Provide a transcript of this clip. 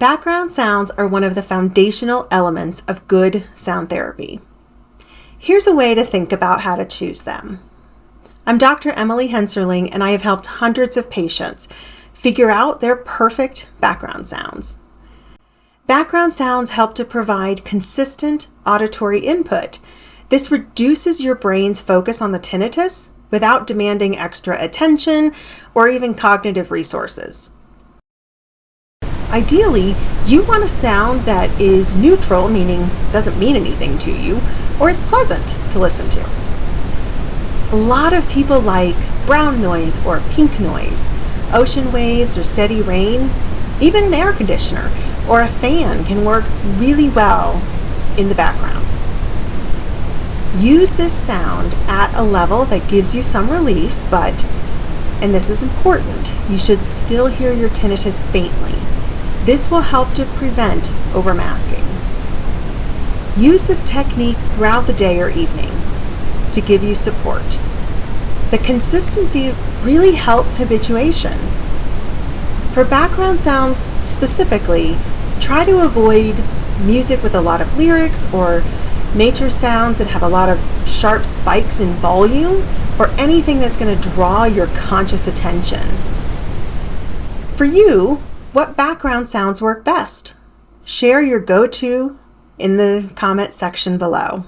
Background sounds are one of the foundational elements of good sound therapy. Here's a way to think about how to choose them. I'm Dr. Emily Henserling, and I have helped hundreds of patients figure out their perfect background sounds. Background sounds help to provide consistent auditory input. This reduces your brain's focus on the tinnitus without demanding extra attention or even cognitive resources. Ideally, you want a sound that is neutral, meaning doesn't mean anything to you, or is pleasant to listen to. A lot of people like brown noise or pink noise, ocean waves or steady rain. Even an air conditioner or a fan can work really well in the background. Use this sound at a level that gives you some relief, but, and this is important, you should still hear your tinnitus faintly. This will help to prevent overmasking. Use this technique throughout the day or evening to give you support. The consistency really helps habituation. For background sounds specifically, try to avoid music with a lot of lyrics or nature sounds that have a lot of sharp spikes in volume or anything that's going to draw your conscious attention. For you, what background sounds work best? Share your go-to in the comment section below.